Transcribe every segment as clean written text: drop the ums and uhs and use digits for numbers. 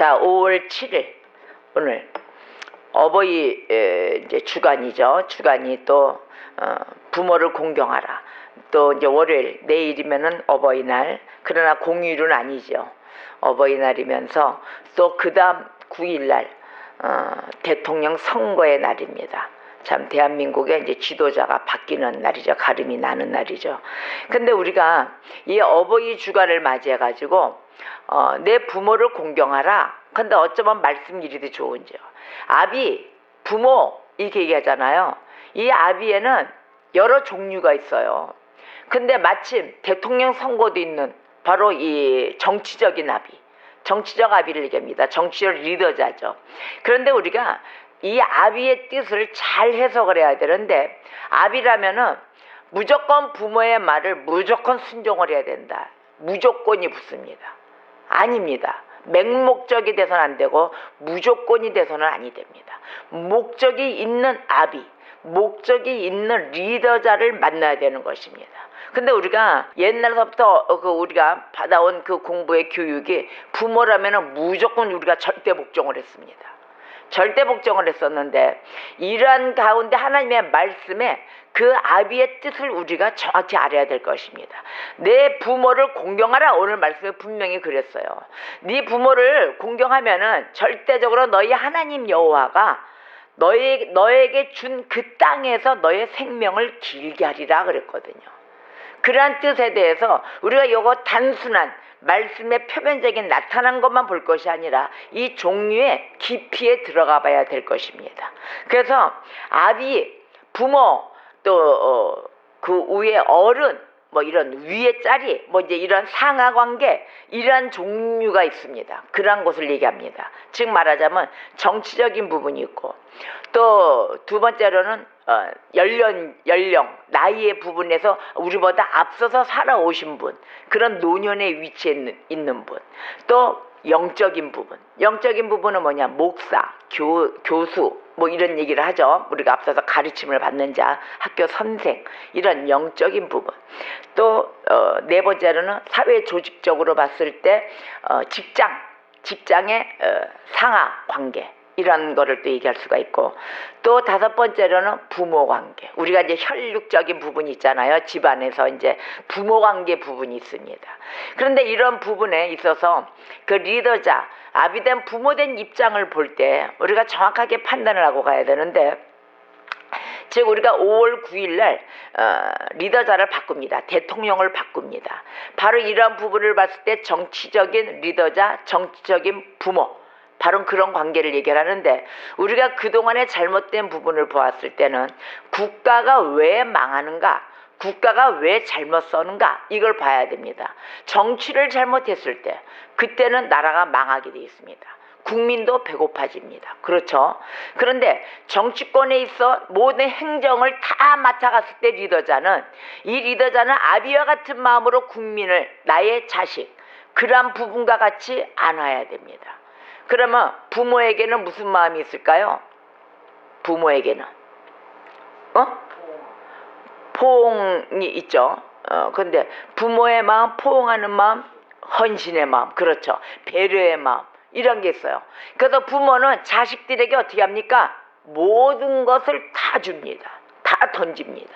자, 5월 7일 오늘 어버이 이제 주간이죠. 주간이 또 부모를 공경하라. 또 이제 월요일 내일이면은 어버이날. 그러나 공휴일은 아니죠. 어버이날이면서 또 그다음 9일날 대통령 선거의 날입니다. 참 대한민국의 이제 지도자가 바뀌는 날이죠. 가름이 나는 날이죠. 근데 우리가 이 어버이 주간을 맞이해 가지고 내 부모를 공경하라. 근데 어쩌면 말씀 이리도 좋은지요. 아비, 부모 이렇게 얘기하잖아요. 이 아비에는 여러 종류가 있어요. 근데 마침 대통령 선거도 있는 바로 이 정치적인 아비, 정치적 아비를 얘기합니다. 정치적 리더자죠. 그런데 우리가 이 아비의 뜻을 잘 해석을 해야 되는데, 아비라면은 무조건 부모의 말을 무조건 순종을 해야 된다. 무조건이 붙습니다. 아닙니다. 맹목적이 돼서는 안 되고 무조건이 돼서는 아니 됩니다. 목적이 있는 아비, 목적이 있는 리더자를 만나야 되는 것입니다. 근데 우리가 옛날서부터 우리가 받아온 그 공부의 교육이 부모라면은 무조건 우리가 절대 복종을 했습니다. 절대 복종을 했었는데, 이러한 가운데 하나님의 말씀에 그 아비의 뜻을 우리가 정확히 알아야 될 것입니다. 내 부모를 공경하라. 오늘 말씀에 분명히 그랬어요. 네 부모를 공경하면은 절대적으로 너희 하나님 여호와가 너에게 준 그 땅에서 너의 생명을 길게 하리라 그랬거든요. 그러한 뜻에 대해서 우리가 이거 단순한 말씀의 표면적인 나타난 것만 볼 것이 아니라 이 종류의 깊이에 들어가 봐야 될 것입니다. 그래서 아비, 부모, 또 그 위에 어른, 뭐 이런 위에 짜리, 뭐 이제 이런 상하 관계, 이러한 종류가 있습니다. 그러한 것을 얘기합니다. 즉 말하자면 정치적인 부분이 있고, 또 두 번째로는 연령, 나이의 부분에서 우리보다 앞서서 살아오신 분, 그런 노년의 위치에 있는 분, 또 영적인 부분은 뭐냐, 목사, 교수, 뭐 이런 얘기를 하죠. 우리가 앞서서 가르침을 받는 자, 학교 선생, 이런 영적인 부분. 또 네 번째로는 사회 조직적으로 봤을 때 직장의 상하 관계, 이런 거를 또 얘기할 수가 있고, 또 다섯 번째로는 부모 관계. 우리가 이제 혈육적인 부분이 있잖아요. 집안에서 이제 부모 관계 부분이 있습니다. 그런데 이런 부분에 있어서 그 리더자, 아비된 부모된 입장을 볼 때 우리가 정확하게 판단을 하고 가야 되는데, 즉 우리가 5월 9일날 리더자를 바꿉니다. 대통령을 바꿉니다. 바로 이러한 부분을 봤을 때 정치적인 리더자, 정치적인 부모, 바로 그런 관계를 얘기하는데, 우리가 그동안의 잘못된 부분을 보았을 때는 국가가 왜 망하는가, 국가가 왜 잘못 서는가, 이걸 봐야 됩니다. 정치를 잘못했을 때 그때는 나라가 망하게 되어 있습니다. 국민도 배고파집니다. 그렇죠? 그런데 정치권에 있어 모든 행정을 다 맡아갔을 때 이 리더자는 아비와 같은 마음으로 국민을, 나의 자식, 그러한 부분과 같이 안아야 됩니다. 그러면 부모에게는 무슨 마음이 있을까요? 부모에게는 포옹이 있죠. 근데 부모의 마음, 포옹하는 마음, 헌신의 마음, 그렇죠. 배려의 마음, 이런 게 있어요. 그래서 부모는 자식들에게 어떻게 합니까? 모든 것을 다 줍니다. 다 던집니다.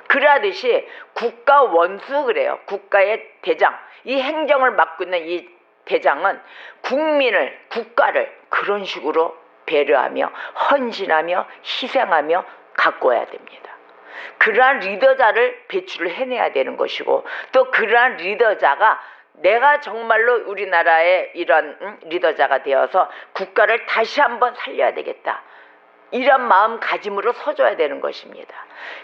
그러듯이 국가 원수, 그래요. 국가의 대장, 이 행정을 맡고 있는 이 대장은 국가를 그런 식으로 배려하며 헌신하며 희생하며 가꿔야 됩니다. 그러한 리더자를 배출을 해내야 되는 것이고, 또 그러한 리더자가 내가 정말로 우리나라의 이런 리더자가 되어서 국가를 다시 한번 살려야 되겠다, 이런 마음가짐으로 서줘야 되는 것입니다.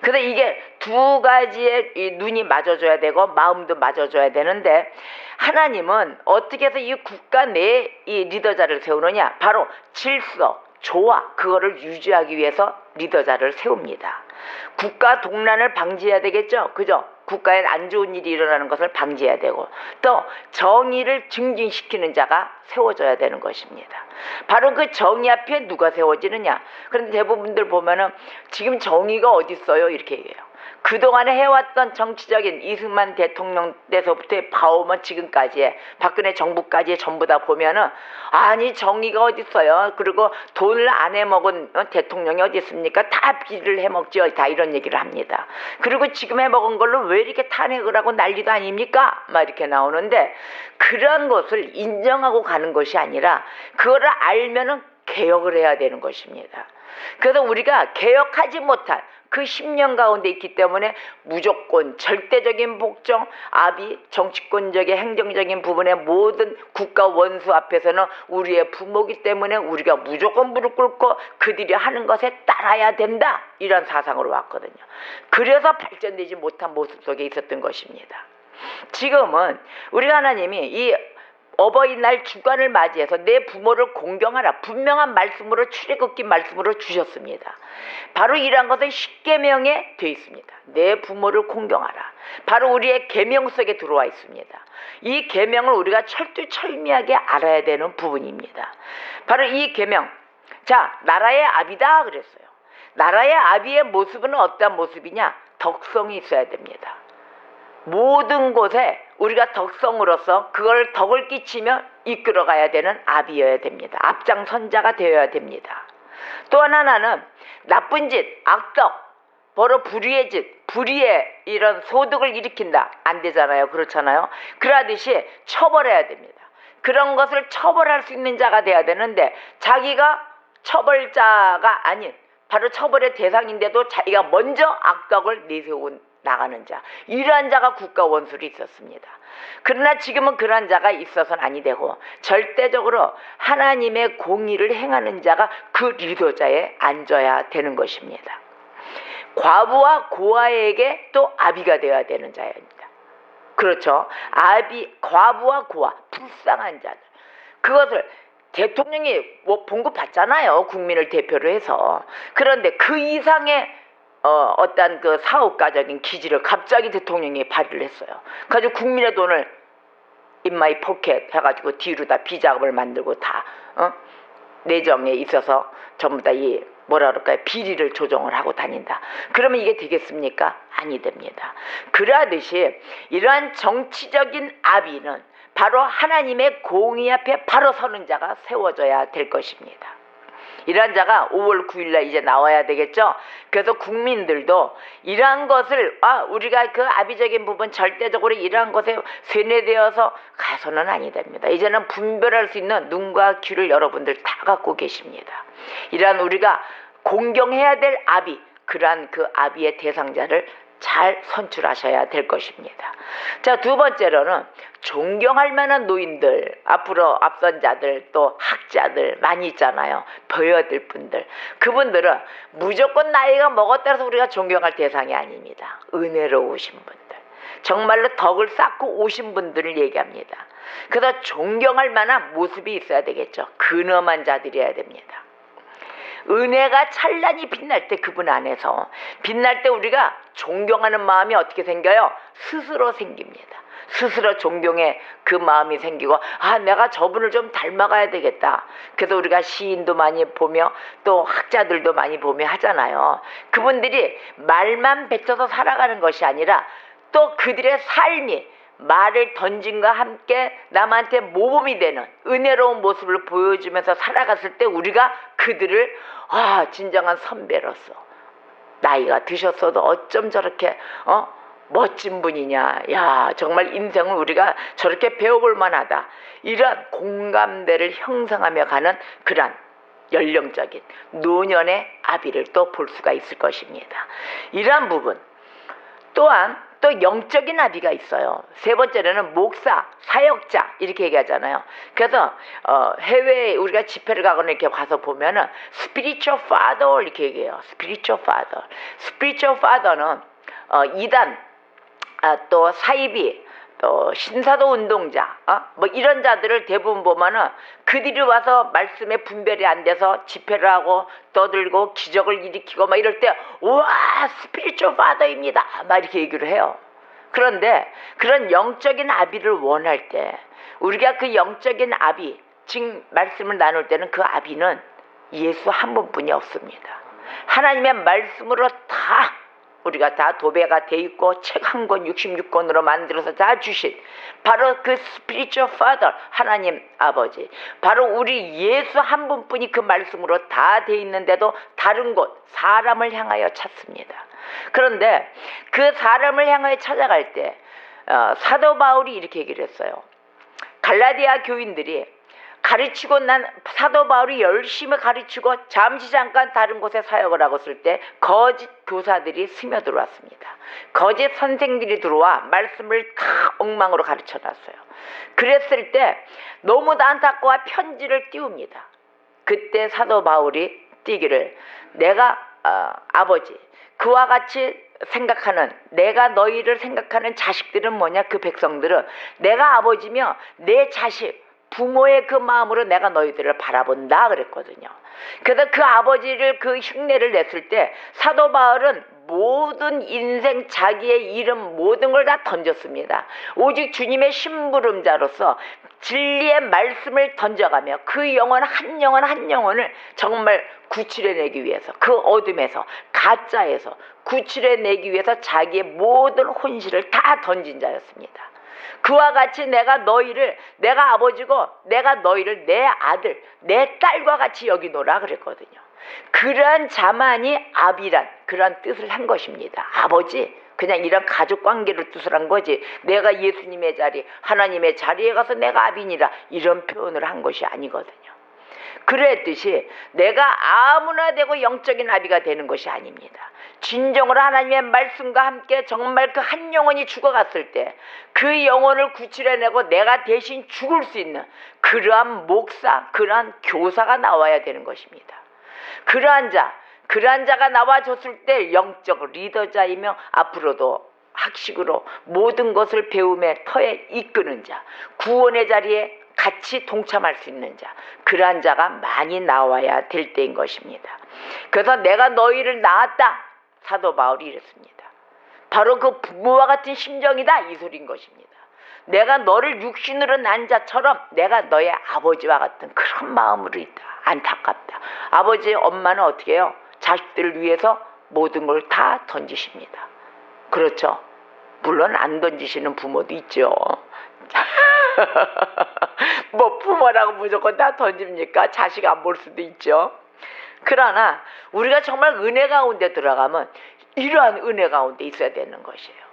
그래서 이게 두 가지의 눈이 맞아줘야 되고 마음도 맞아줘야 되는데, 하나님은 어떻게 해서 이 국가 내에 이 리더자를 세우느냐, 바로 질서, 조화, 그거를 유지하기 위해서 리더자를 세웁니다. 국가 동란을 방지해야 되겠죠. 그죠? 국가에 안 좋은 일이 일어나는 것을 방지해야 되고, 또 정의를 증진시키는 자가 세워져야 되는 것입니다. 바로 그 정의 앞에 누가 세워지느냐. 그런데 대부분들 보면은 지금 정의가 어디 있어요? 이렇게 얘기해요. 그동안에 해왔던 정치적인 이승만 대통령 때서부터 봐오면 지금까지의 박근혜 정부까지 전부 다 보면은 아니 정의가 어디 있어요. 그리고 돈을 안 해먹은 대통령이 어디 있습니까? 다 비리를 해먹죠. 다 이런 얘기를 합니다. 그리고 지금 해먹은 걸로 왜 이렇게 탄핵을 하고 난리도 아닙니까? 막 이렇게 나오는데 그런 것을 인정하고 가는 것이 아니라 그거를 알면은 개혁을 해야 되는 것입니다. 그래서 우리가 개혁하지 못한 그 10년 가운데 있기 때문에 무조건 절대적인 복종, 압의, 정치권적인 행정적인 부분의 모든 국가 원수 앞에서는 우리의 부모기 때문에 우리가 무조건 무릎 꿇고 그들이 하는 것에 따라야 된다. 이런 사상으로 왔거든요. 그래서 발전되지 못한 모습 속에 있었던 것입니다. 지금은 우리 하나님이 이 어버이날 주간을 맞이해서 내 부모를 공경하라 분명한 말씀으로 출애굽기 말씀으로 주셨습니다. 바로 이러한 것은 십계명에 되어 있습니다. 내 부모를 공경하라. 바로 우리의 계명 속에 들어와 있습니다. 이 계명을 우리가 철두철미하게 알아야 되는 부분입니다. 바로 이 계명, 자 나라의 압이다 그랬어요. 나라의 압의의 모습은 어떤 모습이냐? 덕성이 있어야 됩니다. 모든 곳에 우리가 덕성으로서 그걸 덕을 끼치며 이끌어가야 되는 압이어야 됩니다. 앞장선자가 되어야 됩니다. 또 하나는 나쁜 짓, 악덕, 바로 불의의 짓, 불의의 이런 소득을 일으킨다. 안 되잖아요. 그렇잖아요. 그러듯이 처벌해야 됩니다. 그런 것을 처벌할 수 있는 자가 돼야 되는데 자기가 처벌자가 아닌 바로 처벌의 대상인데도 자기가 먼저 악덕을 내세우고 나가는 자, 이러한 자가 국가 원수로 있었습니다. 그러나 지금은 그러한 자가 있어서는 아니 되고 절대적으로 하나님의 공의를 행하는 자가 그 리더자에 앉아야 되는 것입니다. 과부와 고아에게 또 아비가 되어야 되는 자입니다. 그렇죠. 아비, 과부와 고아, 불쌍한 자들. 그것을 대통령이 뭐 봉급 받잖아요. 국민을 대표로 해서. 그런데 그 이상의 어떤 그 사업가적인 기지를 갑자기 대통령이 발휘를 했어요. 그래가지고 국민의 돈을 in my pocket 해가지고 뒤로 다 비자금을 만들고 다 내정에 있어서 전부 다 이 뭐라 그럴까요? 비리를 조정을 하고 다닌다. 그러면 이게 되겠습니까? 아니 됩니다. 그러듯이 이러한 정치적인 압의는 바로 하나님의 공의 앞에 바로 서는 자가 세워져야 될 것입니다. 이러한 자가 5월 9일날 이제 나와야 되겠죠. 그래서 국민들도 이러한 것을 우리가 그 아비적인 부분 절대적으로 이러한 것에 세뇌되어서 가서는 아니 됩니다. 이제는 분별할 수 있는 눈과 귀를 여러분들 다 갖고 계십니다. 이러한 우리가 공경해야 될 아비, 그러한 그 아비의 대상자를 잘 선출하셔야 될 것입니다. 자, 두 번째로는 존경할 만한 노인들, 앞으로 앞선 자들, 또 학자들 많이 있잖아요. 배워야 될 분들. 그분들은 무조건 나이가 먹었다고 해서 우리가 존경할 대상이 아닙니다. 은혜로우신 분들, 정말로 덕을 쌓고 오신 분들을 얘기합니다. 그래서 존경할 만한 모습이 있어야 되겠죠. 근엄한 자들이어야 됩니다. 은혜가 찬란히 빛날 때 그분 안에서 빛날 때 우리가 존경하는 마음이 어떻게 생겨요? 스스로 생깁니다. 스스로 존경의 그 마음이 생기고 내가 저분을 좀 닮아가야 되겠다. 그래서 우리가 시인도 많이 보며 또 학자들도 많이 보며 하잖아요. 그분들이 말만 뱉어서 살아가는 것이 아니라 또 그들의 삶이 말을 던짐과 함께 남한테 모범이 되는 은혜로운 모습을 보여주면서 살아갔을 때 우리가 그들을 진정한 선배로서 나이가 드셨어도 어쩜 저렇게 멋진 분이냐, 야 정말 인생을 우리가 저렇게 배워볼 만하다, 이런 공감대를 형성하며 가는 그런 연령적인 노년의 아비를 또 볼 수가 있을 것입니다. 이러한 부분 또한 또 영적인 아비가 있어요. 세 번째로는 목사, 사역자 이렇게 얘기하잖아요. 그래서 해외에 우리가 집회를 가거나 이렇게 가서 보면은 spiritual father 이렇게 얘기해요. spiritual father. spiritual father는 이단, 또 사이비, 또 신사도 운동자, 뭐 이런 자들을 대부분 보면은 그들이 와서 말씀에 분별이 안 돼서 집회를 하고 떠들고 기적을 일으키고 막 이럴 때 우와 스피리추얼 파더입니다 막 이렇게 얘기를 해요. 그런데 그런 영적인 아비를 원할 때 우리가 그 영적인 아비, 지금 말씀을 나눌 때는 그 아비는 예수 한 분뿐이 없습니다. 하나님의 말씀으로 다 우리가 다 도배가 돼 있고 책 한 권 66권으로 만들어서 다 주신 바로 그 spiritual father 하나님 아버지, 바로 우리 예수 한 분뿐이 그 말씀으로 다 돼 있는데도 다른 곳 사람을 향하여 찾습니다. 그런데 그 사람을 향하여 찾아갈 때 사도 바울이 이렇게 얘기를 했어요. 갈라디아 교인들이 가르치고 난 사도 바울이 열심히 가르치고 잠시 잠깐 다른 곳에 사역을 하고 있을 때 거짓 교사들이 스며들어왔습니다. 거짓 선생들이 들어와 말씀을 다 엉망으로 가르쳐 놨어요. 그랬을 때 너무 안타까워 편지를 띄웁니다. 그때 사도 바울이 띄기를, 내가 아버지 그와 같이 생각하는, 내가 너희를 생각하는 자식들은 뭐냐, 그 백성들은 내가 아버지며 내 자식 부모의 그 마음으로 내가 너희들을 바라본다 그랬거든요. 그래서 그 아버지를 그 흉내를 냈을 때 사도 바울은 모든 인생 자기의 이름 모든 걸 다 던졌습니다. 오직 주님의 심부름자로서 진리의 말씀을 던져가며 그 영혼 한 영혼을 정말 구출해내기 위해서, 그 어둠에서 가짜에서 구출해내기 위해서 자기의 모든 혼실을 다 던진 자였습니다. 그와 같이 내가 아버지고 내가 너희를 내 아들 내 딸과 같이 여기노라 그랬거든요. 그러한 자만이 아비란 그런 뜻을 한 것입니다. 아버지, 그냥 이런 가족관계를 뜻을 한 거지, 내가 예수님의 자리 하나님의 자리에 가서 내가 아비니라 이런 표현을 한 것이 아니거든요. 그랬듯이 내가 아무나 되고 영적인 아비가 되는 것이 아닙니다. 진정으로 하나님의 말씀과 함께 정말 그 한 영혼이 죽어갔을 때 그 영혼을 구출해내고 내가 대신 죽을 수 있는 그러한 목사, 그러한 교사가 나와야 되는 것입니다. 그러한 자가 나와줬을 때 영적 리더자이며 앞으로도 학식으로 모든 것을 배움의 터에 이끄는 자, 구원의 자리에 같이 동참할 수 있는 자, 그러한 자가 많이 나와야 될 때인 것입니다. 그래서 내가 너희를 낳았다, 사도 바울이 이랬습니다. 바로 그 부모와 같은 심정이다 이 소리인 것입니다. 내가 너를 육신으로 낳은 자처럼 내가 너의 아버지와 같은 그런 마음으로 있다. 안타깝다. 아버지 엄마는 어떻게 해요? 자식들을 위해서 모든 걸 다 던지십니다. 그렇죠? 물론 안 던지시는 부모도 있죠. 뭐 부모라고 무조건 다 던집니까? 자식 안 볼 수도 있죠. 그러나 우리가 정말 은혜 가운데 들어가면 이러한 은혜 가운데 있어야 되는 것이에요.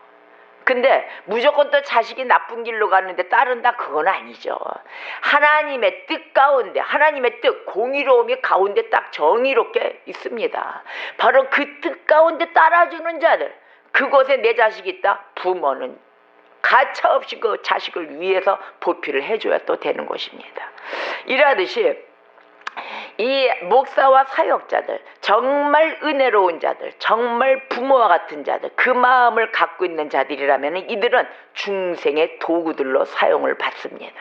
근데 무조건 또 자식이 나쁜 길로 가는데 따른다, 그건 아니죠. 하나님의 뜻 가운데, 하나님의 뜻, 공의로움이 가운데 딱 정의롭게 있습니다. 바로 그 뜻 가운데 따라주는 자들, 그곳에 내 자식이 있다, 부모는 가차없이 그 자식을 위해서 보필을 해줘야 또 되는 것입니다. 이러듯이 이 목사와 사역자들, 정말 은혜로운 자들, 정말 부모와 같은 자들, 그 마음을 갖고 있는 자들이라면 이들은 중생의 도구들로 사용을 받습니다.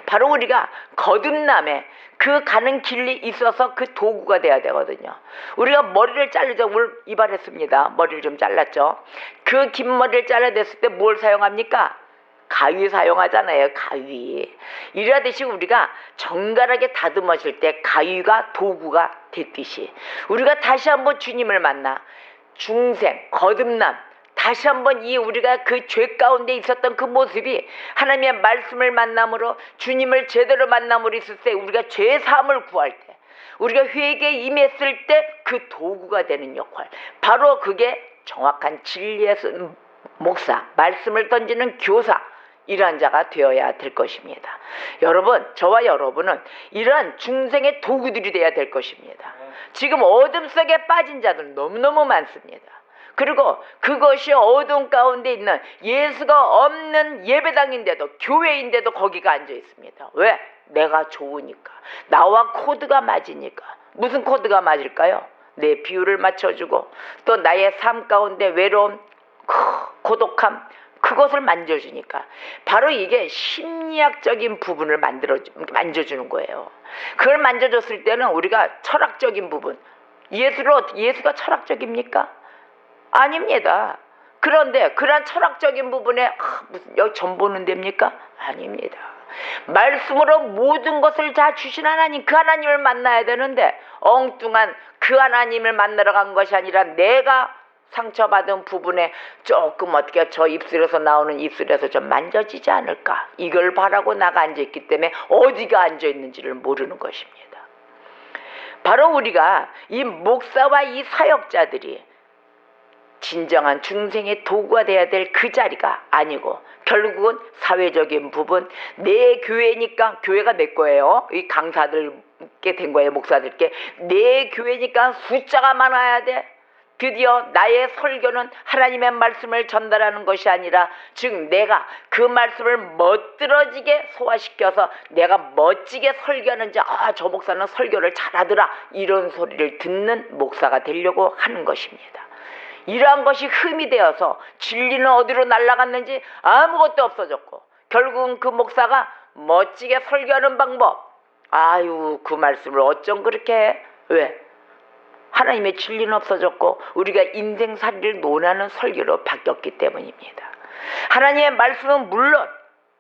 바로 우리가 거듭남에 그 가는 길이 있어서 그 도구가 돼야 되거든요. 우리가 머리를 자르자 오늘 이발했습니다. 머리를 좀 잘랐죠. 그 긴 머리를 잘라냈을 때 뭘 사용합니까? 가위 사용하잖아요. 가위. 이러듯이 우리가 정갈하게 다듬어질 때 가위가 도구가 됐듯이 우리가 다시 한번 주님을 만나 중생, 거듭남, 다시 한번 이 우리가 그 죄 가운데 있었던 그 모습이 하나님의 말씀을 만남으로 주님을 제대로 만남으로 있을 때 우리가 죄 사함을 구할 때 우리가 회개에 임했을 때 그 도구가 되는 역할, 바로 그게 정확한 진리의 목사, 말씀을 던지는 교사, 이러한 자가 되어야 될 것입니다. 여러분, 저와 여러분은 이러한 중생의 도구들이 되어야 될 것입니다. 지금 어둠 속에 빠진 자들 너무너무 많습니다. 그리고 그것이 어둠 가운데 있는 예수가 없는 예배당인데도, 교회인데도 거기가 앉아 있습니다. 왜? 내가 좋으니까, 나와 코드가 맞으니까. 무슨 코드가 맞을까요? 내 비율을 맞춰주고 또 나의 삶 가운데 외로움, 고독함, 그것을 만져주니까. 바로 이게 심리학적인 부분을 만져주는 거예요. 그걸 만져줬을 때는 우리가 철학적인 부분, 예수가 철학적입니까? 아닙니다. 그런데 그런 철학적인 부분에 무슨 여기 점 보는 데입니까? 아닙니다. 말씀으로 모든 것을 다 주신 하나님, 그 하나님을 만나야 되는데 엉뚱한 그 하나님을 만나러 간 것이 아니라 내가 상처받은 부분에 조금 어떻게 저 입술에서 나오는 입술에서 좀 만져지지 않을까, 이걸 바라고 나가 앉아있기 때문에 어디가 앉아있는지를 모르는 것입니다. 바로 우리가 이 목사와 이 사역자들이 진정한 중생의 도구가 돼야 될 그 자리가 아니고, 결국은 사회적인 부분, 내 교회니까, 교회가 내 거예요. 이 강사들께 된 거예요. 목사들께. 내 교회니까 숫자가 많아야 돼. 드디어 나의 설교는 하나님의 말씀을 전달하는 것이 아니라, 즉 내가 그 말씀을 멋들어지게 소화시켜서 내가 멋지게 설교하는지, 저 목사는 설교를 잘하더라, 이런 소리를 듣는 목사가 되려고 하는 것입니다. 이러한 것이 흠이 되어서 진리는 어디로 날아갔는지 아무것도 없어졌고, 결국은 그 목사가 멋지게 설교하는 방법, 그 말씀을 어쩜 그렇게 해? 왜? 하나님의 진리는 없어졌고 우리가 인생살이를 논하는 설교로 바뀌었기 때문입니다. 하나님의 말씀은 물론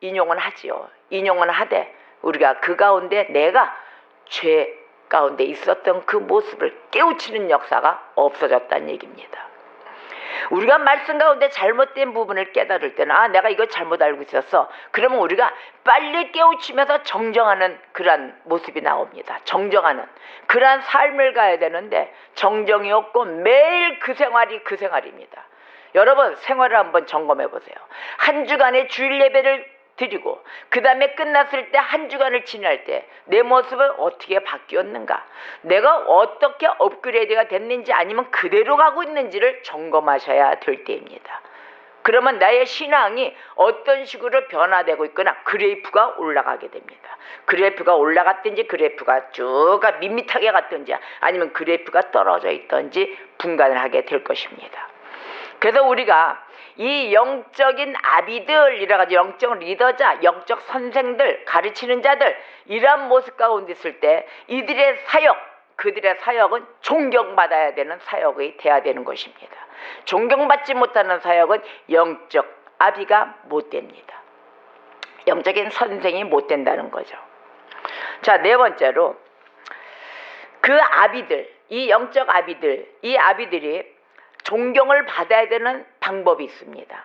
인용은 하지요. 인용은 하되 우리가 그 가운데 내가 죄 가운데 있었던 그 모습을 깨우치는 역사가 없어졌다는 얘기입니다. 우리가 말씀 가운데 잘못된 부분을 깨달을 때는 내가 이거 잘못 알고 있었어. 그러면 우리가 빨리 깨우치면서 정정하는 그러한 모습이 나옵니다. 정정하는 그러한 삶을 가야 되는데 정정이 없고 매일 그 생활이 그 생활입니다. 여러분 생활을 한번 점검해 보세요. 한 주간의 주일 예배를 드리고 그 다음에 끝났을 때 한 주간을 지날 때 내 모습은 어떻게 바뀌었는가, 내가 어떻게 업그레이드가 됐는지 아니면 그대로 가고 있는지를 점검하셔야 될 때입니다. 그러면 나의 신앙이 어떤 식으로 변화되고 있거나 그래프가 올라가게 됩니다. 그래프가 올라갔든지 그래프가 쭉 밋밋하게 갔든지 아니면 그래프가 떨어져 있든지 분간을 하게 될 것입니다. 그래서 우리가 이 영적인 아비들이라 가지고 영적 리더자, 영적 선생들, 가르치는 자들, 이러한 모습 가운데 있을 때 이들의 사역, 그들의 사역은 존경받아야 되는 사역이 돼야 되는 것입니다. 존경받지 못하는 사역은 영적 아비가 못 됩니다. 영적인 선생이 못 된다는 거죠. 자, 네 번째로 그 아비들, 이 영적 아비들, 이 아비들이 존경을 받아야 되는 방법이 있습니다.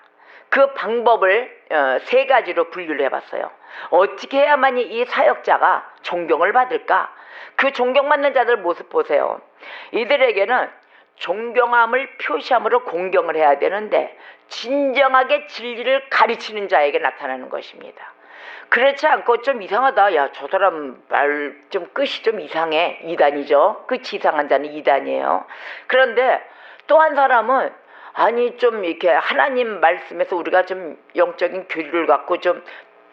그 방법을 세 가지로 분류를 해봤어요. 어떻게 해야만이 이 사역자가 존경을 받을까? 그 존경받는 자들 모습 보세요. 이들에게는 존경함을 표시함으로 공경을 해야 되는데 진정하게 진리를 가르치는 자에게 나타나는 것입니다. 그렇지 않고 좀 이상하다, 야 저 사람 말 좀 끝이 좀 이상해, 이단이죠. 끝이 이상한 자는 이단이에요. 그런데 또 한 사람은 아니 좀 이렇게 하나님 말씀에서 우리가 좀 영적인 교류를 갖고 좀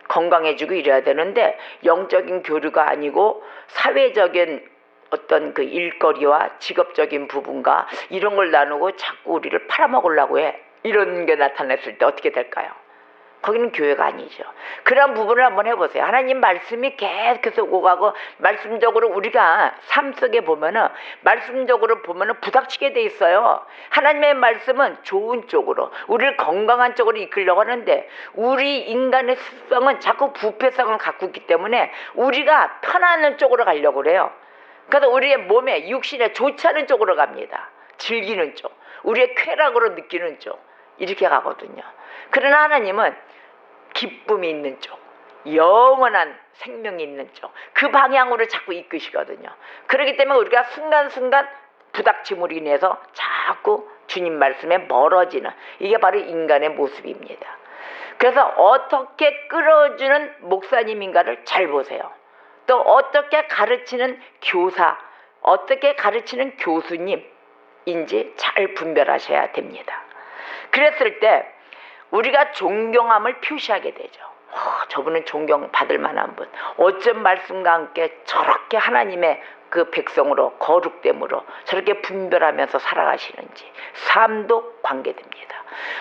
건강해지고 이래야 되는데 영적인 교류가 아니고 사회적인 어떤 그 일거리와 직업적인 부분과 이런 걸 나누고 자꾸 우리를 팔아먹으려고 해. 이런 게 나타났을 때 어떻게 될까요? 거기는 교회가 아니죠. 그런 부분을 한번 해보세요. 하나님 말씀이 계속해서 오고 가고 말씀적으로 우리가 삶 속에 보면은 말씀적으로 보면은 부닥치게 돼 있어요. 하나님의 말씀은 좋은 쪽으로 우리를 건강한 쪽으로 이끌려고 하는데 우리 인간의 습성은 자꾸 부패성을 갖고 있기 때문에 우리가 편안한 쪽으로 가려고 그래요. 그래서 우리의 몸에 육신에 좋지 않은 쪽으로 갑니다. 즐기는 쪽, 우리의 쾌락으로 느끼는 쪽, 이렇게 가거든요. 그러나 하나님은 기쁨이 있는 쪽, 영원한 생명이 있는 쪽, 그 방향으로 자꾸 이끄시거든요. 그렇기 때문에 우리가 순간순간 부닥침으로 인해서 자꾸 주님 말씀에 멀어지는, 이게 바로 인간의 모습입니다. 그래서 어떻게 끌어주는 목사님인가를 잘 보세요. 또 어떻게 가르치는 교사, 어떻게 가르치는 교수님인지 잘 분별하셔야 됩니다. 그랬을 때 우리가 존경함을 표시하게 되죠. 저분은 존경받을 만한 분, 어쩜 말씀과 함께 저렇게 하나님의 그 백성으로 거룩됨으로 저렇게 분별하면서 살아가시는지, 삶도 관계됩니다.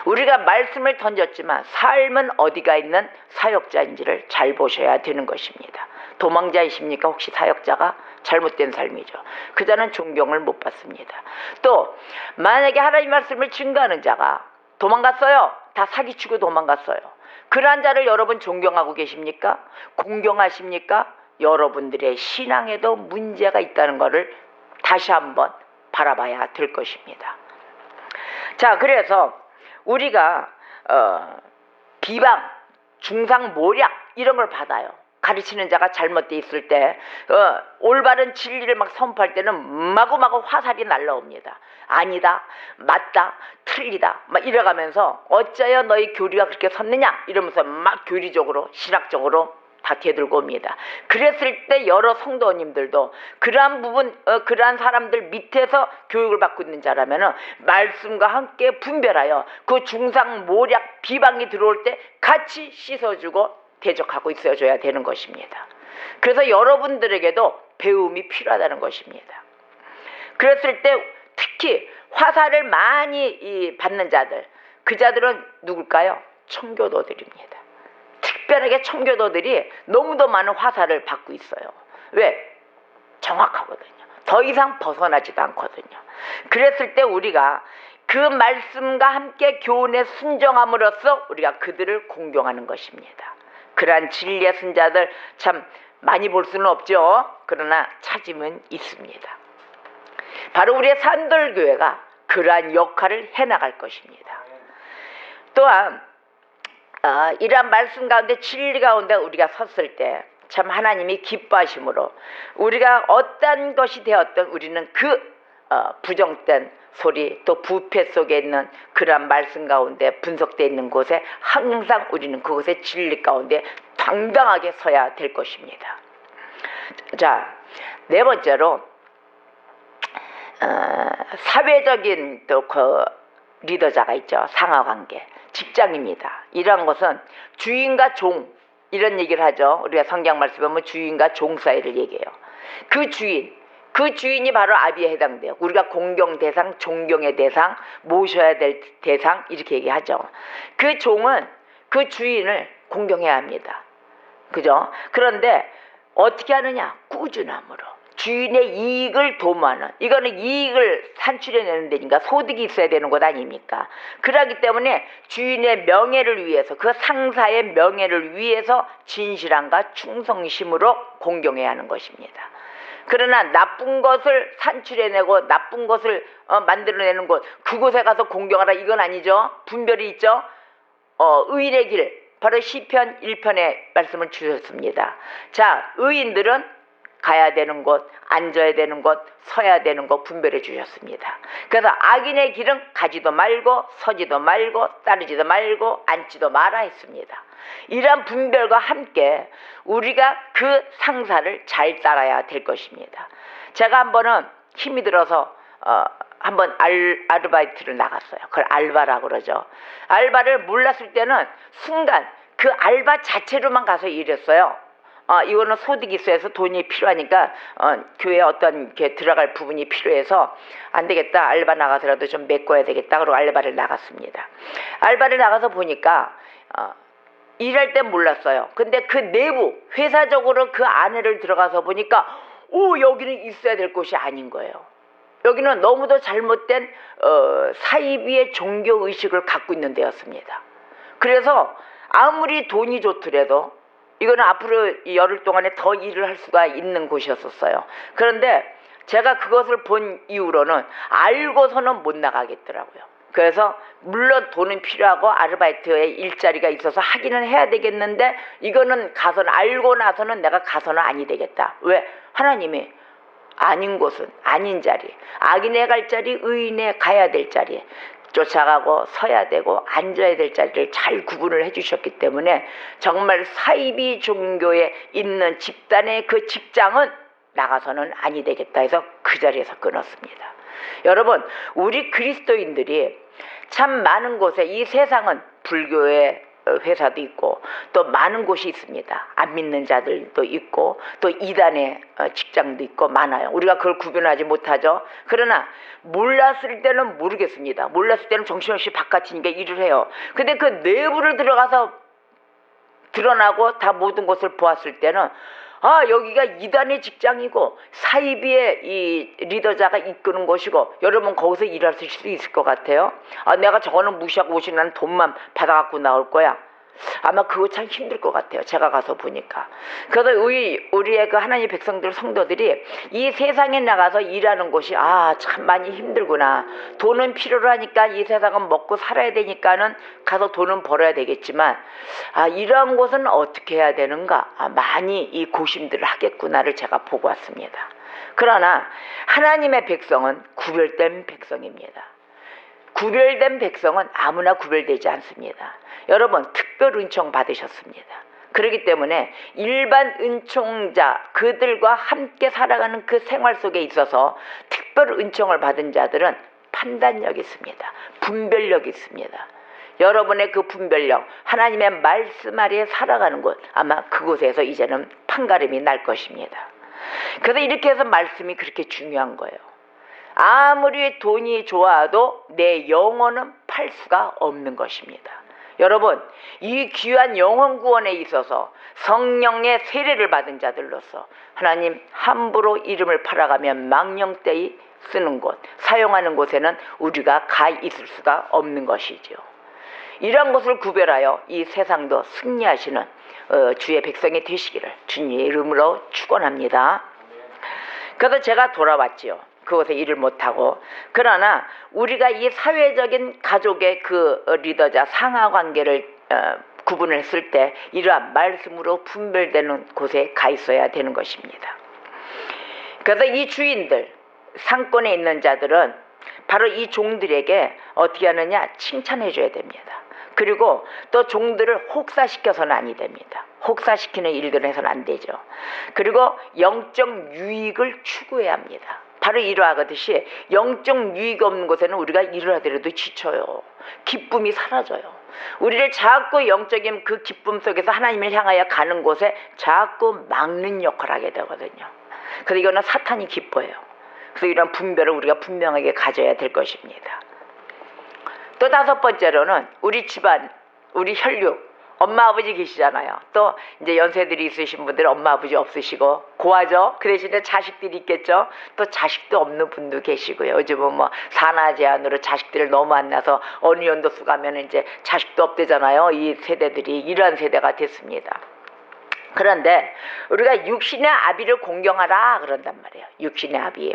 우리가 말씀을 던졌지만 삶은 어디가 있는 사역자인지를 잘 보셔야 되는 것입니다. 도망자이십니까? 혹시 사역자가? 잘못된 삶이죠. 그 자는 존경을 못 받습니다. 또 만약에 하나님 말씀을 증거하는 자가 도망갔어요. 다 사기치고 도망갔어요. 그러한 자를 여러분 존경하고 계십니까? 공경하십니까? 여러분들의 신앙에도 문제가 있다는 것을 다시 한번 바라봐야 될 것입니다. 자, 그래서 우리가 비방, 중상모략 이런 걸 받아요. 가르치는 자가 잘못돼 있을 때 올바른 진리를 막 선포할 때는 마구마구 화살이 날라옵니다. 아니다, 맞다, 틀리다 막 이래가면서 어찌하여 너희 교리가 그렇게 섰느냐 이러면서 막 교리적으로 신학적으로 다 대들고 옵니다. 그랬을 때 여러 성도님들도 그러한 부분 그러한 사람들 밑에서 교육을 받고 있는 자라면은 말씀과 함께 분별하여 그 중상모략 비방이 들어올 때 같이 씻어주고 대적하고 있어줘야 되는 것입니다. 그래서 여러분들에게도 배움이 필요하다는 것입니다. 그랬을 때 특히 화살을 많이 받는 자들, 그 자들은 누굴까요? 청교도들입니다. 특별하게 청교도들이 너무도 많은 화살을 받고 있어요. 왜? 정확하거든요. 더 이상 벗어나지도 않거든요. 그랬을 때 우리가 그 말씀과 함께 교훈에 순종함으로써 우리가 그들을 공경하는 것입니다. 그러한 진리의 순자들 참 많이 볼 수는 없죠. 그러나 찾으면 있습니다. 바로 우리의 산돌교회가 그러한 역할을 해나갈 것입니다. 또한 이러한 말씀 가운데 진리 가운데 우리가 섰을 때 참 하나님이 기뻐하심으로 우리가 어떤 것이 되었든 우리는 그 부정된 소리 또 부패 속에 있는 그러한 말씀 가운데 분석되어 있는 곳에 항상 우리는 그곳의 진리 가운데 당당하게 서야 될 것입니다. 자, 네 번째로 사회적인 또 그 리더자가 있죠. 상하관계, 직장입니다. 이런 것은 주인과 종 이런 얘기를 하죠. 우리가 성경 말씀에 보면 주인과 종 사이를 얘기해요. 그 주인이 바로 아비에 해당돼요. 우리가 공경 대상, 존경의 대상, 모셔야 될 대상 이렇게 얘기하죠. 그 종은 그 주인을 공경해야 합니다. 그죠? 그런데 어떻게 하느냐? 꾸준함으로. 주인의 이익을 도모하는, 이거는 이익을 산출해내는 데니까 소득이 있어야 되는 것 아닙니까? 그러기 때문에 주인의 명예를 위해서, 그 상사의 명예를 위해서 진실함과 충성심으로 공경해야 하는 것입니다. 그러나 나쁜 것을 산출해내고 나쁜 것을 만들어내는 곳, 그곳에 가서 공경하라 이건 아니죠. 분별이 있죠. 의인의 길, 바로 시편 1편에 말씀을 주셨습니다. 자, 의인들은 가야 되는 곳, 앉아야 되는 곳, 서야 되는 곳 분별해 주셨습니다. 그래서 악인의 길은 가지도 말고 서지도 말고 따르지도 말고 앉지도 마라 했습니다. 이러한 분별과 함께 우리가 그 상사를 잘 따라야 될 것입니다. 제가 한번은 힘이 들어서 한번 아르바이트를 나갔어요. 그걸 알바라고 그러죠. 알바를 몰랐을 때는 순간 그 알바 자체로만 가서 일했어요. 이거는 소득이 있어야 해서 돈이 필요하니까 교회에 어떤 이렇게 들어갈 부분이 필요해서 안 되겠다. 알바 나가서라도 좀 메꿔야 되겠다. 그러고 알바를 나갔습니다. 알바를 나가서 보니까 일할 땐 몰랐어요. 근데 그 내부 회사적으로 그 안에를 들어가서 보니까 여기는 있어야 될 곳이 아닌 거예요. 여기는 너무도 잘못된 사이비의 종교의식을 갖고 있는 데였습니다. 그래서 아무리 돈이 좋더라도 이거는 앞으로 열흘 동안에 더 일을 할 수가 있는 곳이었어요. 그런데 제가 그것을 본 이후로는 알고서는 못 나가겠더라고요. 그래서 물론 돈은 필요하고 아르바이트에 일자리가 있어서 하기는 해야 되겠는데 이거는 가서는 알고 나서는 내가 가서는 아니 되겠다. 왜? 하나님이 아닌 곳은 아닌 자리, 악인의 갈 자리, 의인의 가야 될 자리 쫓아가고 서야 되고 앉아야 될 자리를 잘 구분을 해주셨기 때문에 정말 사이비 종교에 있는 집단의 그 직장은 나가서는 아니 되겠다 해서 그 자리에서 끊었습니다. 여러분, 우리 그리스도인들이 참 많은 곳에, 이 세상은 불교의 회사도 있고 또 많은 곳이 있습니다. 안 믿는 자들도 있고 또 이단의 직장도 있고 많아요. 우리가 그걸 구분하지 못하죠. 그러나 몰랐을 때는 모르겠습니다. 몰랐을 때는 정신없이 바깥이니까 일을 해요. 근데 그 내부를 들어가서 드러나고 다 모든 것을 보았을 때는 여기가 이단의 직장이고 사이비의 이 리더자가 이끄는 곳이고 여러분 거기서 일할 수 있을 것 같아요? 내가 저거는 무시하고 오시는 돈만 받아갖고 나올 거야. 아마 그거 참 힘들 것 같아요. 제가 가서 보니까. 그래서 우리의 그 하나님 백성들 성도들이 이 세상에 나가서 일하는 곳이 참 많이 힘들구나. 돈은 필요로 하니까 이 세상은 먹고 살아야 되니까는 가서 돈은 벌어야 되겠지만 이러한 곳은 어떻게 해야 되는가. 많이 이 고심들을 하겠구나를 제가 보고 왔습니다. 그러나 하나님의 백성은 구별된 백성입니다. 구별된 백성은 아무나 구별되지 않습니다. 여러분 특별 은총 받으셨습니다. 그렇기 때문에 일반 은총자 그들과 함께 살아가는 그 생활 속에 있어서 특별 은총을 받은 자들은 판단력이 있습니다. 분별력이 있습니다. 여러분의 그 분별력, 하나님의 말씀 아래에 살아가는 곳, 아마 그곳에서 이제는 판가름이 날 것입니다. 그래서 이렇게 해서 말씀이 그렇게 중요한 거예요. 아무리 돈이 좋아도 내 영혼은 팔 수가 없는 것입니다. 여러분 이 귀한 영혼 구원에 있어서 성령의 세례를 받은 자들로서 하나님 함부로 이름을 팔아가면 망령되이 쓰는 곳, 사용하는 곳에는 우리가 가 있을 수가 없는 것이죠. 이러한 것을 구별하여 이 세상도 승리하시는 주의 백성이 되시기를 주님의 이름으로 축원합니다. 그래서 제가 돌아왔지요. 그곳에 일을 못하고. 그러나 우리가 이 사회적인 가족의 그 리더자 상하관계를 구분을 했을 때 이러한 말씀으로 분별되는 곳에 가 있어야 되는 것입니다. 그래서 이 주인들, 상권에 있는 자들은 바로 이 종들에게 어떻게 하느냐, 칭찬해 줘야 됩니다. 그리고 또 종들을 혹사시켜서는 아니 됩니다. 혹사시키는 일들을 해서는 안 되죠. 그리고 영적 유익을 추구해야 합니다. 바로 이러하듯이 영적 유익이 없는 곳에는 우리가 일을 하더라도 지쳐요. 기쁨이 사라져요. 우리를 자꾸 영적인 그 기쁨 속에서 하나님을 향하여 가는 곳에 자꾸 막는 역할을 하게 되거든요. 그래서 이거는 사탄이 기뻐해요. 그래서 이런 분별을 우리가 분명하게 가져야 될 것입니다. 또 다섯 번째로는 우리 집안, 우리 혈육, 엄마 아버지 계시잖아요. 또 이제 연세들이 있으신 분들은 엄마 아버지 없으시고 고하죠. 그 대신에 자식들이 있겠죠. 또 자식도 없는 분도 계시고요. 요즘은 뭐 산하 제한으로 자식들을 너무 안 낳아서 어느 연도수 가면 이제 자식도 없대잖아요. 이 세대들이 이러한 세대가 됐습니다. 그런데 우리가 육신의 아비를 공경하라 그런단 말이에요. 육신의 아비.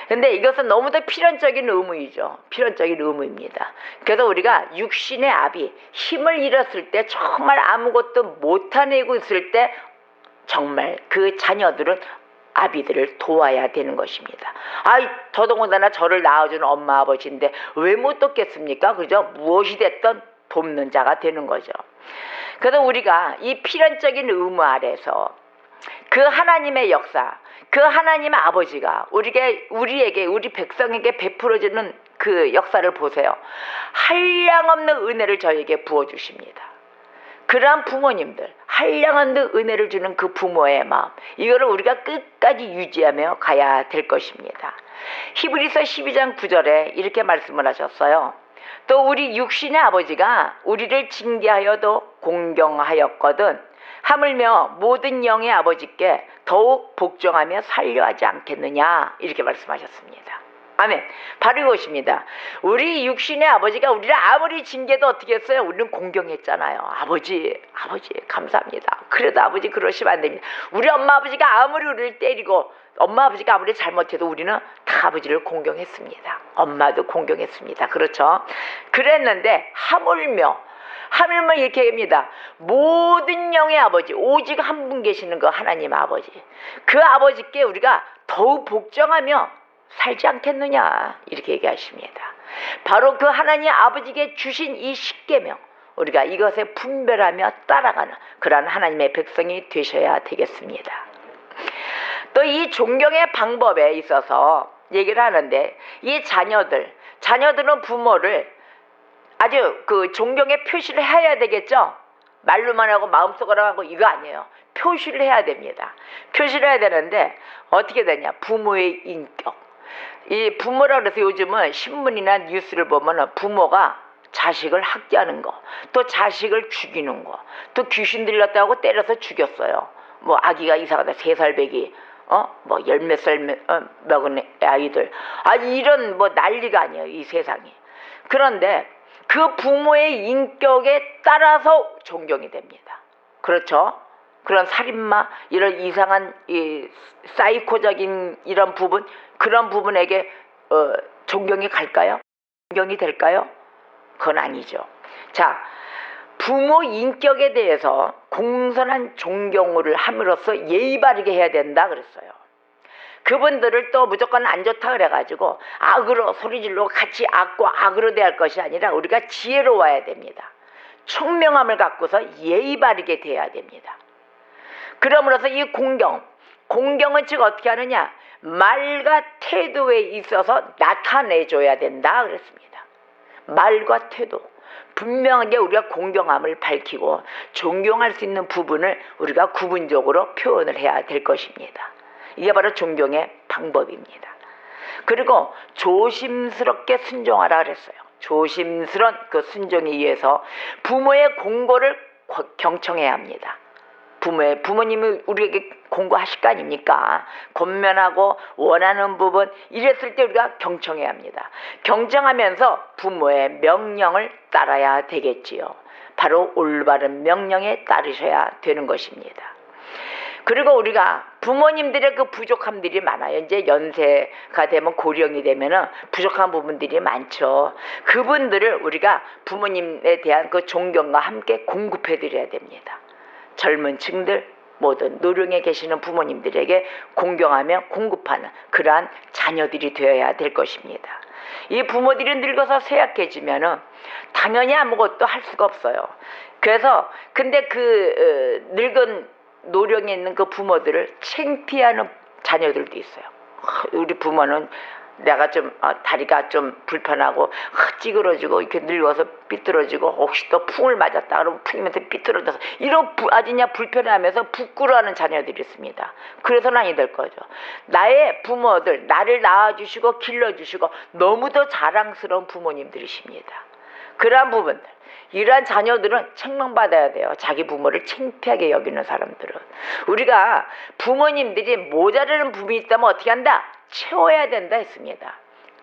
근데 이것은 너무도 필연적인 의무이죠. 필연적인 의무입니다. 그래서 우리가 육신의 아비, 힘을 잃었을 때 정말 아무것도 못해내고 있을 때 정말 그 자녀들은 아비들을 도와야 되는 것입니다. 더더군다나 저를 낳아주는 엄마 아버지인데 왜 못 돕겠습니까? 그죠? 무엇이 됐든 돕는 자가 되는 거죠. 그래서 우리가 이 필연적인 의무 아래서 그 하나님의 역사, 그 하나님의 아버지가 우리에게 우리 백성에게 베풀어주는 그 역사를 보세요. 한량없는 은혜를 저에게 부어주십니다. 그러한 부모님들, 한량없는 은혜를 주는 그 부모의 마음, 이거를 우리가 끝까지 유지하며 가야 될 것입니다. 히브리서 12장 9절에 이렇게 말씀을 하셨어요. 또 우리 육신의 아버지가 우리를 징계하여도 공경하였거든 하물며 모든 영의 아버지께 더욱 복종하며 살려하지 않겠느냐, 이렇게 말씀하셨습니다. 아멘. 바로 이것입니다. 우리 육신의 아버지가 우리를 아무리 징계도 어떻게 했어요? 우리는 공경했잖아요. 아버지 감사합니다. 그래도 아버지 그러시면 안 됩니다. 우리 엄마 아버지가 아무리 우리를 때리고 엄마 아버지가 아무리 잘못해도 우리는 다 아버지를 공경했습니다. 엄마도 공경했습니다. 그렇죠? 그랬는데 하물며 이렇게 합니다. 모든 영의 아버지, 오직 한 분 계시는 그 하나님 아버지, 그 아버지께 우리가 더욱 복종하며 살지 않겠느냐, 이렇게 얘기하십니다. 바로 그 하나님 아버지께 주신 이 십계명, 우리가 이것에 분별하며 따라가는 그러한 하나님의 백성이 되셔야 되겠습니다. 또 이 존경의 방법에 있어서 얘기를 하는데, 이 자녀들은 부모를 아주 그 존경의 표시를 해야 되겠죠. 말로만 하고 마음속으로 하고 이거 아니에요. 표시를 해야 됩니다. 표시를 해야 되는데 어떻게 되냐, 부모의 인격. 이 부모라 그래서 요즘은 신문이나 뉴스를 보면은 부모가 자식을 학대하는 거, 또 자식을 죽이는 거, 또 귀신 들렸다고 때려서 죽였어요. 뭐 아기가 이상하다 3살 배기, 뭐 열몇 살 먹은 아이들, 이런 뭐 난리가 아니에요, 이 세상이. 그런데 그 부모의 인격에 따라서 존경이 됩니다. 그렇죠? 그런 살인마, 이런 이상한 사이코적인 이런 부분, 그런 부분에게 존경이 갈까요? 존경이 될까요? 그건 아니죠. 자, 부모 인격에 대해서 공손한 존경을 함으로써 예의 바르게 해야 된다 그랬어요. 그분들을 또 무조건 안 좋다 그래가지고 악으로 소리질러 같이 악과 악으로 대할 것이 아니라 우리가 지혜로워야 됩니다. 총명함을 갖고서 예의 바르게 대해야 됩니다. 그러므로서 이 공경은 즉 어떻게 하느냐, 말과 태도에 있어서 나타내줘야 된다 그랬습니다. 말과 태도, 분명하게 우리가 공경함을 밝히고 존경할 수 있는 부분을 우리가 구분적으로 표현을 해야 될 것입니다. 이게 바로 존경의 방법입니다. 그리고 조심스럽게 순종하라 그랬어요. 조심스런 그 순종에 의해서 부모의 공고를 경청해야 합니다. 부모님이 우리에게 공고하실 거 아닙니까? 권면하고 원하는 부분, 이랬을 때 우리가 경청해야 합니다. 경청하면서 부모의 명령을 따라야 되겠지요. 바로 올바른 명령에 따르셔야 되는 것입니다. 그리고 우리가 부모님들의 그 부족함들이 많아요. 이제 연세가 되면 고령이 되면은 부족한 부분들이 많죠. 그분들을 우리가 부모님에 대한 그 존경과 함께 공급해 드려야 됩니다. 젊은 층들, 모든 노령에 계시는 부모님들에게 공경하며 공급하는 그러한 자녀들이 되어야 될 것입니다. 이 부모들이 늙어서 쇠약해지면은 당연히 아무것도 할 수가 없어요. 그래서 근데 그 늙은 노령에 있는 그 부모들을 창피하는 자녀들도 있어요. 우리 부모는 내가 좀 다리가 좀 불편하고 찌그러지고 이렇게 늙어서 삐뚤어지고 혹시 또 풍을 맞았다 그러면 풍이면서 삐뚤어져서 이런 아니냐 불편해하면서 부끄러워하는 자녀들이 있습니다. 그래서는 아니 될 거죠. 나의 부모들, 나를 낳아주시고 길러주시고 너무도 자랑스러운 부모님들이십니다. 그러한 부분들, 이러한 자녀들은 책망받아야 돼요. 자기 부모를 창피하게 여기는 사람들은. 우리가 부모님들이 모자라는 부분이 있다면 어떻게 한다? 채워야 된다 했습니다.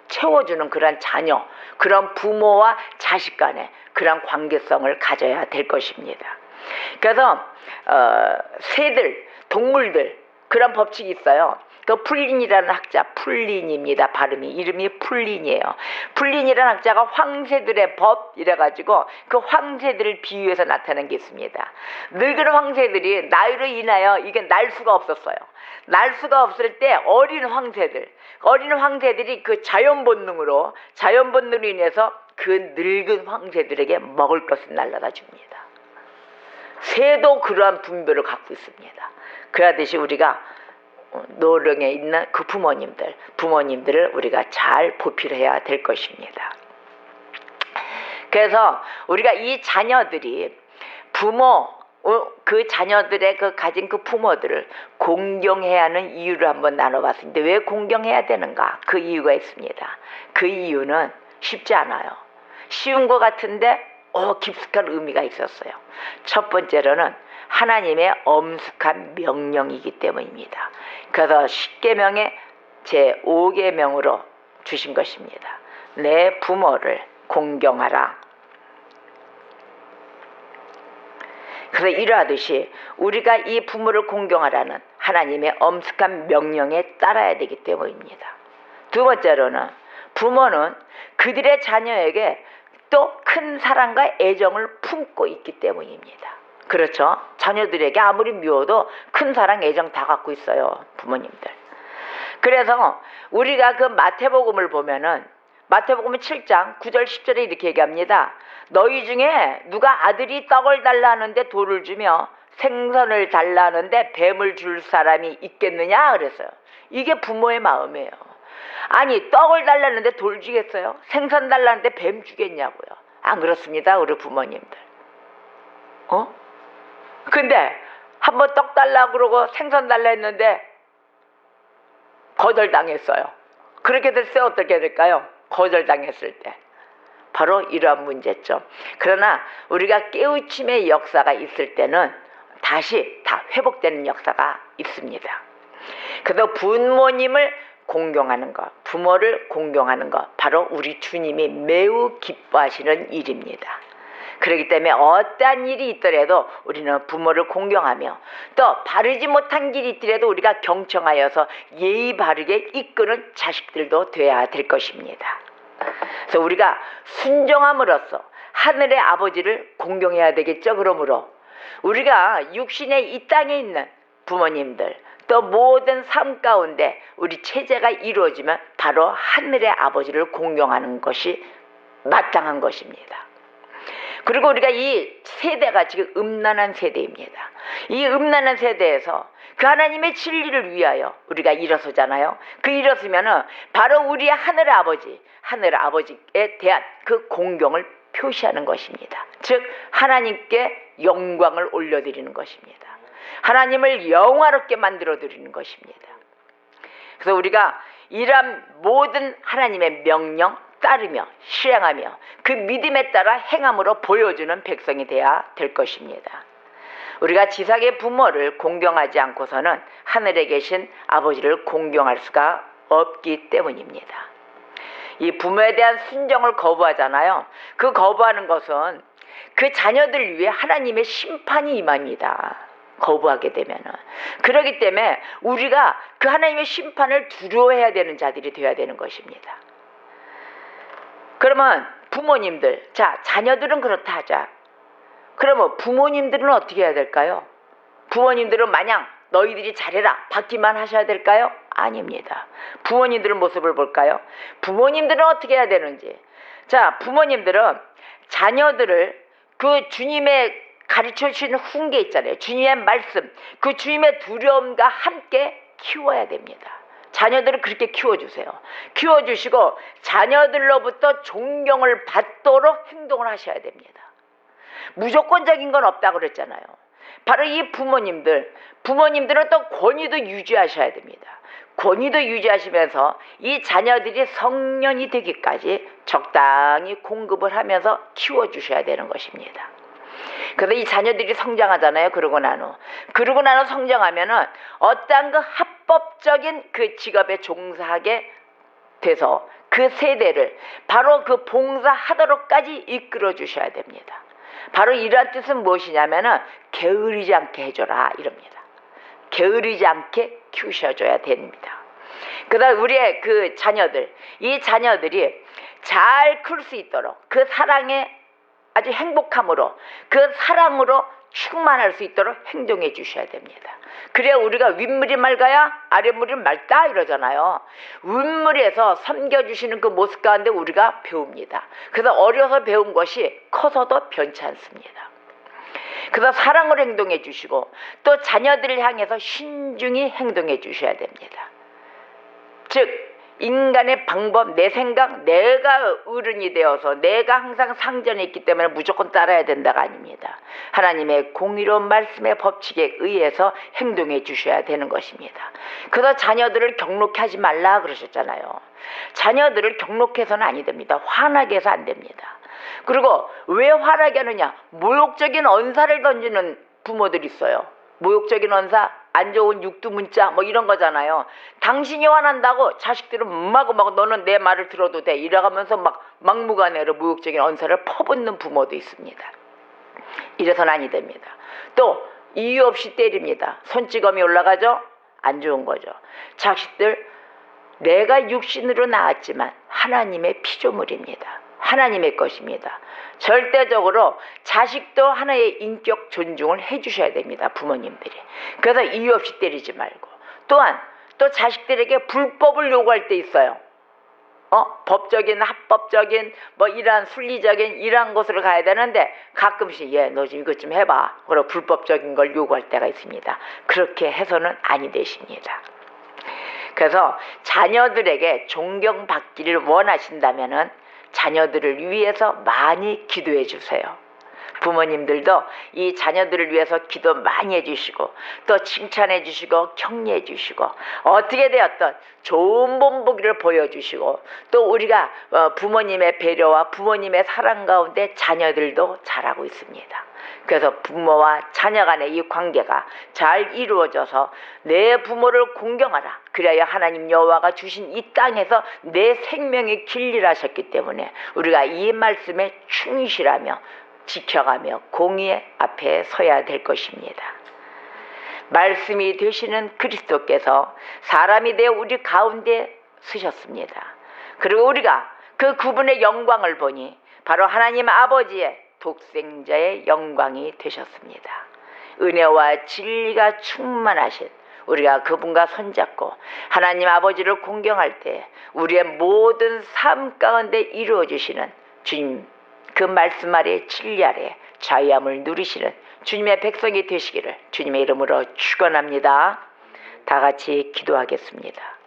채워주는 그런 자녀, 그런 부모와 자식 간의 그런 관계성을 가져야 될 것입니다. 그래서 새들, 동물들 그런 법칙이 있어요. 그 풀린이라는 학자, 풀린입니다. 발음이, 이름이 풀린이에요. 풀린이라는 학자가 황새들의 법 이래가지고 그 황새들을 비유해서 나타낸 게 있습니다. 늙은 황새들이 나이로 인하여 이게 날 수가 없었어요. 날 수가 없을 때 어린 황새들이 그 자연 본능으로 인해서 그 늙은 황새들에게 먹을 것을 날라다 줍니다. 새도 그러한 분별을 갖고 있습니다. 그러듯이 우리가 노령에 있는 그 부모님들을 우리가 잘 보필해야 될 것입니다. 그래서 우리가 이 자녀들이 그 자녀들의 그 가진 그 부모들을 공경해야 하는 이유를 한번 나눠봤습니다. 왜 공경해야 되는가? 그 이유가 있습니다. 그 이유는 쉽지 않아요. 쉬운 것 같은데 깊숙한 의미가 있었어요. 첫 번째로는 하나님의 엄숙한 명령이기 때문입니다. 그래서 십계명의 제5계명으로 주신 것입니다. 내 부모를 공경하라. 그래서 이러하듯이 우리가 이 부모를 공경하라는 하나님의 엄숙한 명령에 따라야 되기 때문입니다. 두 번째로는 부모는 그들의 자녀에게 또 큰 사랑과 애정을 품고 있기 때문입니다. 그렇죠? 자녀들에게 아무리 미워도 큰 사랑, 애정 다 갖고 있어요, 부모님들. 그래서 우리가 그 마태복음을 보면은 마태복음 7장 9절 10절에 이렇게 얘기합니다. 너희 중에 누가 아들이 떡을 달라는데 돌을 주며 생선을 달라는데 뱀을 줄 사람이 있겠느냐 그랬어요. 이게 부모의 마음이에요. 아니, 떡을 달라는데 돌 주겠어요? 생선 달라는데 뱀 주겠냐고요. 안 그렇습니다, 우리 부모님들. 근데 한번 떡 달라고 그러고 생선 달라 했는데 거절당했어요. 그렇게 됐어요? 어떻게 될까요? 거절당했을 때. 바로 이러한 문제점. 그러나 우리가 깨우침의 역사가 있을 때는 다시 다 회복되는 역사가 있습니다. 그래서 부모님을 공경하는 것, 부모를 공경하는 것, 바로 우리 주님이 매우 기뻐하시는 일입니다. 그렇기 때문에 어떠한 일이 있더라도 우리는 부모를 공경하며, 또 바르지 못한 길이 있더라도 우리가 경청하여서 예의 바르게 이끄는 자식들도 되어야 될 것입니다. 그래서 우리가 순종함으로써 하늘의 아버지를 공경해야 되겠죠. 그러므로 우리가 육신의 이 땅에 있는 부모님들, 또 모든 삶 가운데 우리 체제가 이루어지면 바로 하늘의 아버지를 공경하는 것이 마땅한 것입니다. 그리고 우리가 이 세대가 지금 음란한 세대입니다. 이 음란한 세대에서 그 하나님의 진리를 위하여 우리가 일어서잖아요. 그 일어서면은 바로 우리의 하늘의 아버지에 대한 그 공경을 표시하는 것입니다. 즉 하나님께 영광을 올려드리는 것입니다. 하나님을 영화롭게 만들어드리는 것입니다. 그래서 우리가 이러한 모든 하나님의 명령 따르며 실행하며 그 믿음에 따라 행함으로 보여주는 백성이 되어야 될 것입니다. 우리가 지상의 부모를 공경하지 않고서는 하늘에 계신 아버지를 공경할 수가 없기 때문입니다. 이 부모에 대한 순종을 거부하잖아요. 그 거부하는 것은 그 자녀들 위해 하나님의 심판이 임합니다. 거부하게 되면은. 그렇기 때문에 우리가 그 하나님의 심판을 두려워해야 되는 자들이 되어야 되는 것입니다. 그러면 부모님들, 자, 자녀들은 그렇다 하자. 그러면 부모님들은 어떻게 해야 될까요? 부모님들은 마냥 너희들이 잘해라 받기만 하셔야 될까요? 아닙니다. 부모님들의 모습을 볼까요? 부모님들은 어떻게 해야 되는지. 자, 부모님들은 자녀들을 그 주님의 가르쳐 주시는 훈계 있잖아요. 주님의 말씀, 그 주님의 두려움과 함께 키워야 됩니다. 자녀들을 그렇게 키워주세요. 키워주시고 자녀들로부터 존경을 받도록 행동을 하셔야 됩니다. 무조건적인 건 없다고 그랬잖아요. 바로 이 부모님들은 또 권위도 유지하셔야 됩니다. 권위도 유지하시면서 이 자녀들이 성년이 되기까지 적당히 공급을 하면서 키워주셔야 되는 것입니다. 그래서 이 자녀들이 성장하잖아요. 그러고 나서 성장하면은 어떠한 그 합법적인 그 직업에 종사하게 돼서 그 세대를 바로 그 봉사하도록까지 이끌어 주셔야 됩니다. 바로 이러한 뜻은 무엇이냐면은 게으르지 않게 해줘라 이럽니다. 게으르지 않게 키우셔줘야 됩니다. 그다음 우리의 그 자녀들, 이 자녀들이 잘 클 수 있도록 그 사랑에 아주 행복함으로 그 사랑으로 충만할 수 있도록 행동해 주셔야 됩니다. 그래야 우리가 윗물이 맑아야 아랫물이 맑다 이러잖아요. 윗물에서 섬겨주시는 그 모습 가운데 우리가 배웁니다. 그래서 어려서 배운 것이 커서도 변치 않습니다. 그래서 사랑으로 행동해 주시고 또 자녀들을 향해서 신중히 행동해 주셔야 됩니다. 즉 인간의 방법, 내 생각, 내가 어른이 되어서 내가 항상 상전에 있기 때문에 무조건 따라야 된다가 아닙니다. 하나님의 공의로운 말씀의 법칙에 의해서 행동해 주셔야 되는 것입니다. 그래서 자녀들을 경록해 하지 말라 그러셨잖아요. 자녀들을 경록해서는 아니 됩니다. 화나게 해서 안 됩니다. 그리고 왜 화나게 하느냐? 모욕적인 언사를 던지는 부모들이 있어요. 모욕적인 언사, 안 좋은 육두문자 뭐 이런 거잖아요. 당신이 화난다고 자식들은 마구 너는 내 말을 들어도 돼 이래가면서 막 막무가내로 모욕적인 언사를 퍼붓는 부모도 있습니다. 이래서는 아니 됩니다. 또 이유 없이 때립니다. 손찌검이 올라가죠? 안 좋은 거죠. 자식들, 내가 육신으로 낳았지만 하나님의 피조물입니다. 하나님의 것입니다. 절대적으로 자식도 하나의 인격 존중을 해주셔야 됩니다. 부모님들이. 그래서 이유 없이 때리지 말고. 또한 또 자식들에게 불법을 요구할 때 있어요. 법적인 합법적인 뭐 이러한 순리적인 이러한 곳으로 가야 되는데 가끔씩 너 좀 이것 좀 해봐. 그리고 불법적인 걸 요구할 때가 있습니다. 그렇게 해서는 아니 되십니다. 그래서 자녀들에게 존경받기를 원하신다면은 자녀들을 위해서 많이 기도해 주세요. 부모님들도 이 자녀들을 위해서 기도 많이 해주시고 또 칭찬해 주시고 격려해 주시고 어떻게 되었든 좋은 본보기를 보여주시고 또 우리가 부모님의 배려와 부모님의 사랑 가운데 자녀들도 자라고 있습니다. 그래서 부모와 자녀 간의 이 관계가 잘 이루어져서 내 부모를 공경하라. 그래야 하나님 여호와가 주신 이 땅에서 내 생명의 길이라셨기 때문에 우리가 이 말씀에 충실하며 지켜가며 공의 앞에 서야 될 것입니다. 말씀이 되시는 그리스도께서 사람이 되어 우리 가운데 서셨습니다. 그리고 우리가 그 그분의 영광을 보니 바로 하나님 아버지의 독생자의 영광이 되셨습니다. 은혜와 진리가 충만하신 우리가 그분과 손잡고 하나님 아버지를 공경할 때 우리의 모든 삶 가운데 이루어지시는 주님 그 말씀 아래 진리 아래 자유함을 누리시는 주님의 백성이 되시기를 주님의 이름으로 축원합니다. 다 같이 기도하겠습니다.